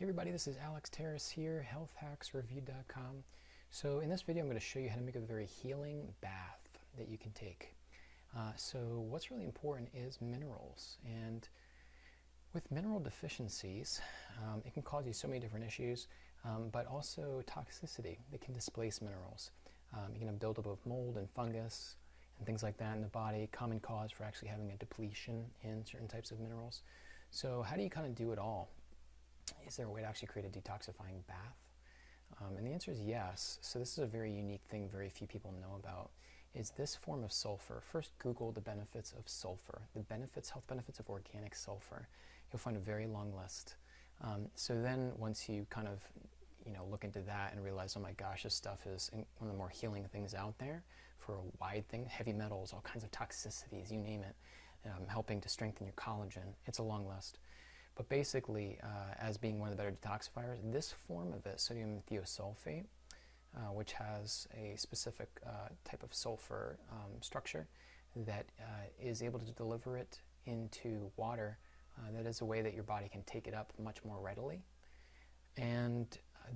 Hey everybody, this is Alex Terrace here, healthhacksreview.com. So in this video I'm going to show you how to make a very healing bath that you can take. So what's really important is minerals, and with mineral deficiencies it can cause you so many different issues, but also toxicity that can displace minerals. You can have buildup of mold and fungus and things like that in the body, common cause for actually having a depletion in certain types of minerals. So how do you kind of do it all? Is there a way to actually create a detoxifying bath? And the answer is yes. So this is a very unique thing very few people know about, is this form of sulfur. First, Google the benefits of sulfur, the benefits, health benefits of organic sulfur. You'll find a very long list. So then once you kind of look into that and realize, oh my gosh, this stuff is one of the more healing things out there for a wide thing, heavy metals, all kinds of toxicities, you name it, helping to strengthen your collagen. It's a long list. But basically, as being one of the better detoxifiers, this form of it, sodium thiosulfate, which has a specific type of sulfur structure that is able to deliver it into water, that is a way that your body can take it up much more readily. And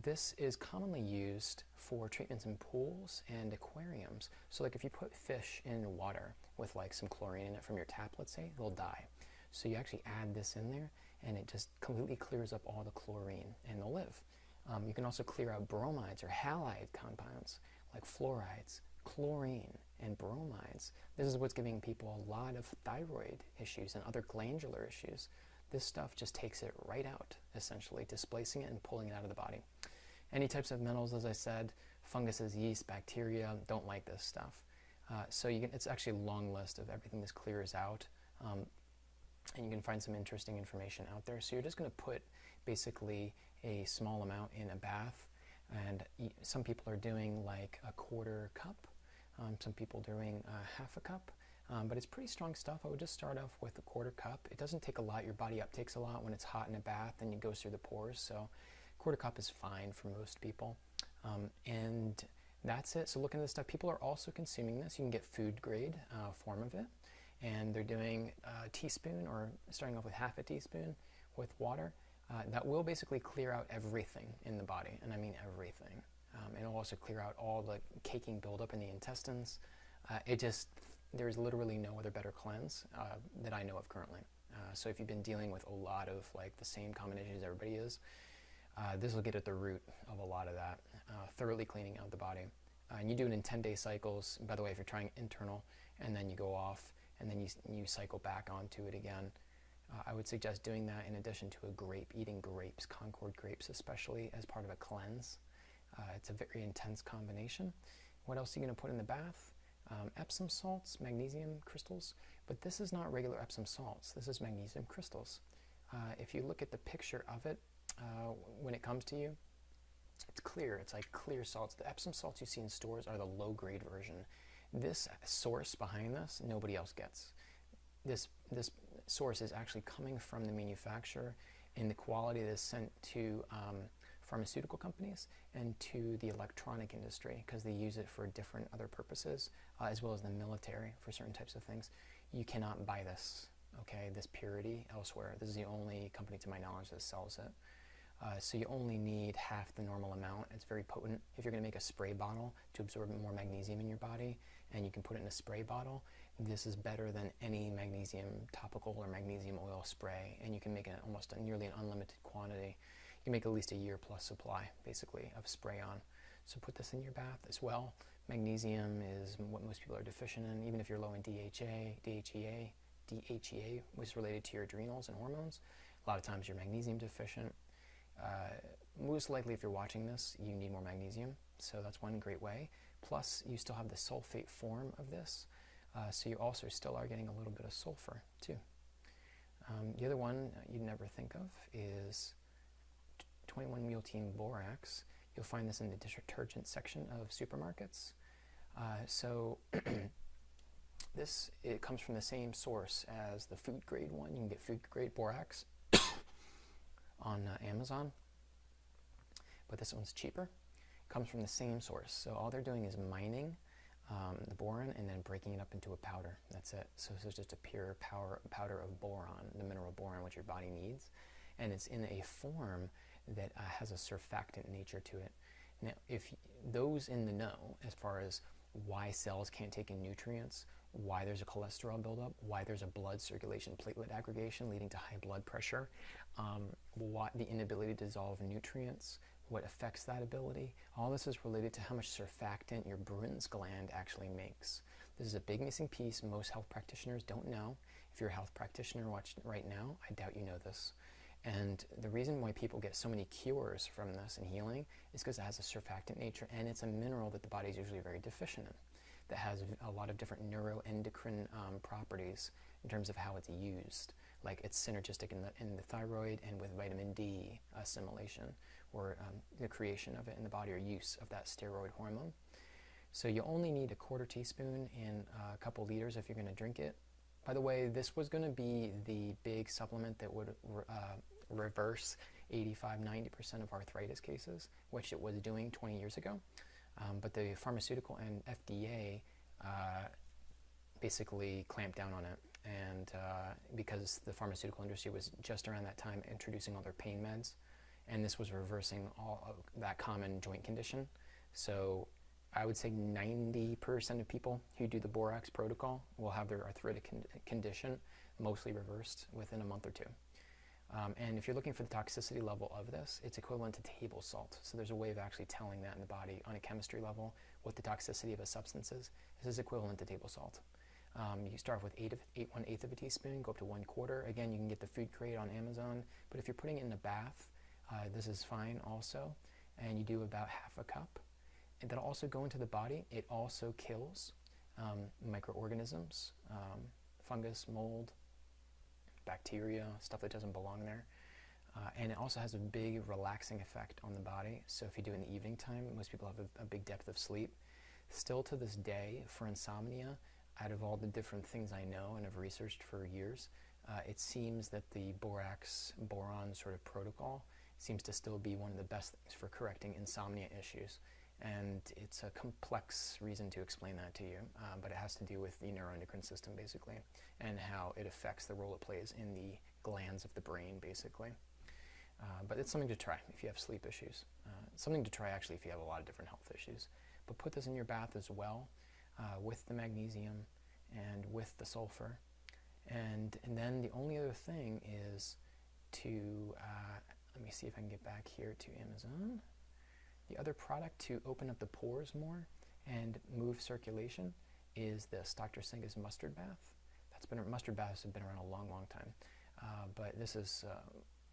this is commonly used for treatments in pools and aquariums. So like if you put fish in water with like some chlorine in it from your tap, let's say, they'll die. So you actually add this in there, and it just completely clears up all the chlorine, and they'll live. You can also clear out bromides or halide compounds like fluorides, chlorine, and bromides. This is what's giving people a lot of thyroid issues and other glandular issues. This stuff just takes it right out, essentially, displacing it and pulling it out of the body. Any types of metals, as I said, funguses, yeast, bacteria, don't like this stuff. So it's actually a long list of everything this clears out. And you can find some interesting information out there. So you're just going to put basically a small amount in a bath, and some people are doing like a quarter cup, some people doing half a cup, but it's pretty strong stuff. I would just start off with a quarter cup. It doesn't take a lot. Your body uptakes a lot when it's hot in a bath and it goes through the pores, so quarter cup is fine for most people. And that's it. So look into this stuff. People are also consuming this. You can get food grade form of it. And they're doing a teaspoon, or starting off with half a teaspoon with water. That will basically clear out everything in the body, and I mean everything. It'll also clear out all the caking buildup in the intestines. There's literally no other better cleanse that I know of currently. So if you've been dealing with a lot of like the same common issues everybody is, this will get at the root of a lot of that, thoroughly cleaning out the body. And you do it in 10-day cycles. By the way, if you're trying internal, and then you go off, and then you cycle back onto it again. I would suggest doing that in addition to eating grapes, Concord grapes especially, as part of a cleanse. It's a very intense combination. What else are you going to put in the bath? Epsom salts, magnesium crystals, but this is not regular Epsom salts. This is magnesium crystals. If you look at the picture of it, when it comes to you, it's clear. It's like clear salts. The Epsom salts you see in stores are the low-grade version. This source behind this, nobody else gets. This source is actually coming from the manufacturer, and the quality that is sent to pharmaceutical companies and to the electronic industry, because they use it for different other purposes, as well as the military for certain types of things. You cannot buy this, okay, this purity elsewhere. This is the only company, to my knowledge, that sells it. So you only need half the normal amount. It's very potent. If you're going to make a spray bottle to absorb more magnesium in your body, and you can put it in a spray bottle, this is better than any magnesium topical or magnesium oil spray, and you can make it almost nearly an unlimited quantity. You can make at least a year plus supply, basically, of spray-on. So put this in your bath as well. Magnesium is what most people are deficient in, even if you're low in DHEA, which is related to your adrenals and hormones. A lot of times you're magnesium deficient. Most likely, if you're watching this, you need more magnesium, so that's one great way. Plus, you still have the sulfate form of this, so you also still are getting a little bit of sulfur too. The other one you'd never think of is 21-multein borax. You'll find this in the detergent section of supermarkets. It comes from the same source as the food grade one. You can get food grade borax on Amazon, but this one's cheaper. Comes from the same source. So all they're doing is mining the boron and then breaking it up into a powder. That's it. So this is just a pure powder of boron, the mineral boron, which your body needs. And it's in a form that has a surfactant nature to it. Now, if those in the know as far as why cells can't take in nutrients, why there's a cholesterol buildup, why there's a blood circulation platelet aggregation leading to high blood pressure, what the inability to dissolve nutrients, what affects that ability, all this is related to how much surfactant your Bruton's gland actually makes. This is a big missing piece most health practitioners don't know. If you're a health practitioner watching right now, I doubt you know this. And the reason why people get so many cures from this and healing is because it has a surfactant nature, and it's a mineral that the body is usually very deficient in, that has a lot of different neuroendocrine properties in terms of how it's used. Like it's synergistic in the thyroid and with vitamin D assimilation, or the creation of it in the body, or use of that steroid hormone. So you only need a quarter teaspoon in a couple liters if you're going to drink it. By the way, this was going to be the big supplement that would reverse 85-90% of arthritis cases, which it was doing 20 years ago. But the pharmaceutical and FDA basically clamped down on it. And because the pharmaceutical industry was just around that time introducing all their pain meds, and this was reversing all of that common joint condition. So I would say 90% of people who do the borax protocol will have their arthritic condition mostly reversed within a month or two. And if you're looking for the toxicity level of this, it's equivalent to table salt. So there's a way of actually telling that in the body on a chemistry level what the toxicity of a substance is. This is equivalent to table salt. You start with 1/8 of a teaspoon, go up to 1/4. Again, you can get the food crate on Amazon, but if you're putting it in a bath, this is fine also. And you do about half a cup. And that'll also go into the body. It also kills microorganisms, fungus, mold, bacteria, stuff that doesn't belong there. And it also has a big relaxing effect on the body. So if you do it in the evening time, most people have a big depth of sleep. Still to this day, for insomnia, out of all the different things I know and have researched for years, it seems that the boron sort of protocol seems to still be one of the best things for correcting insomnia issues. And it's a complex reason to explain that to you, but it has to do with the neuroendocrine system, basically, and how it affects the role it plays in the glands of the brain, basically. But it's something to try if you have sleep issues. Something to try, actually, if you have a lot of different health issues. But put this in your bath as well, with the magnesium and with the sulfur. And then the only other thing is to, let me see if I can get back here to Amazon. The other product to open up the pores more and move circulation is this Dr. Singh's mustard bath. Mustard baths have been around a long, long time, but this is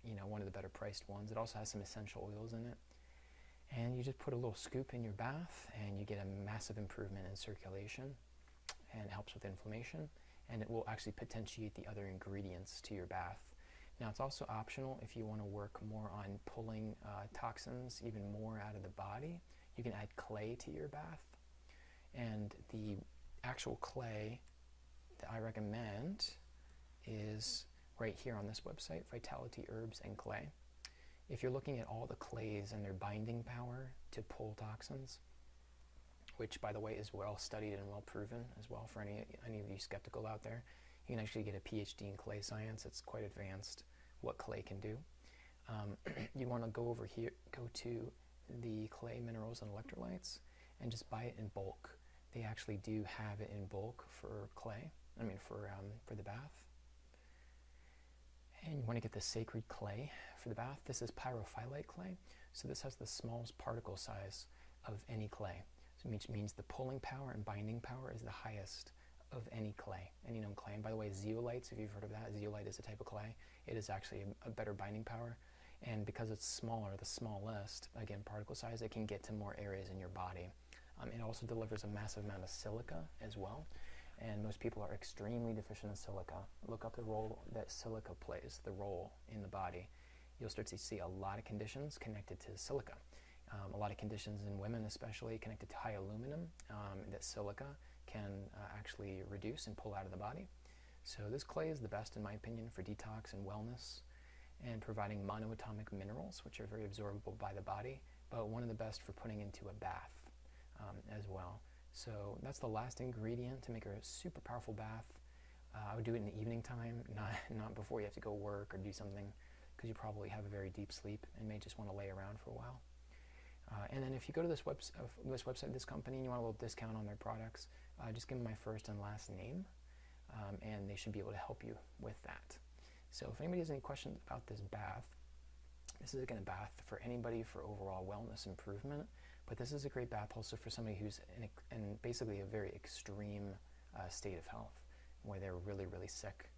one of the better priced ones. It also has some essential oils in it, and you just put a little scoop in your bath, and you get a massive improvement in circulation, and it helps with inflammation, and it will actually potentiate the other ingredients to your bath. Now, it's also optional if you want to work more on pulling toxins even more out of the body. You can add clay to your bath. And the actual clay that I recommend is right here on this website, Vitality Herbs and Clay. If you're looking at all the clays and their binding power to pull toxins, which, by the way, is well studied and well proven as well for any of you skeptical out there, you can actually get a PhD in clay science. It's quite advanced what clay can do. You want to go to the clay minerals and electrolytes and just buy it in bulk. They actually do have it in bulk for clay, for the bath. And you want to get the sacred clay for the bath. This is pyrophyllite clay. So this has the smallest particle size of any clay. So which means the pulling power and binding power is the highest of any clay, any known clay. And by the way, zeolites, if you've heard of that, zeolite is a type of clay. It is actually a better binding power. And because it's smaller, the smallest, again, particle size, it can get to more areas in your body. It also delivers a massive amount of silica as well. And most people are extremely deficient in silica. Look up the role that silica plays, the role in the body. You'll start to see a lot of conditions connected to silica. A lot of conditions in women, especially connected to high aluminum, that silica can actually reduce and pull out of the body. So this clay is the best, in my opinion, for detox and wellness and providing monoatomic minerals, which are very absorbable by the body, but one of the best for putting into a bath as well. So that's the last ingredient to make a super powerful bath. I would do it in the evening time, not before you have to go work or do something, because you probably have a very deep sleep and may just want to lay around for a while. And then if you go to this website, this company, and you want a little discount on their products, just give them my first and last name, and they should be able to help you with that. So if anybody has any questions about this bath, this is again a bath for anybody for overall wellness improvement, but this is a great bath also for somebody who's in basically a very extreme state of health, where they're really, really sick.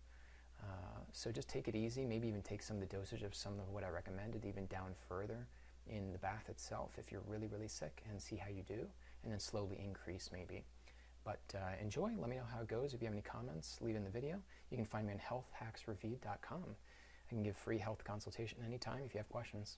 So just take it easy, maybe even take some of the dosage of some of what I recommended, even down further in the bath itself if you're really, really sick, and see how you do, and then slowly increase maybe. But enjoy. Let me know how it goes. If you have any comments, leave in the video. You can find me on healthhacksreviewed.com. I can give free health consultation anytime if you have questions.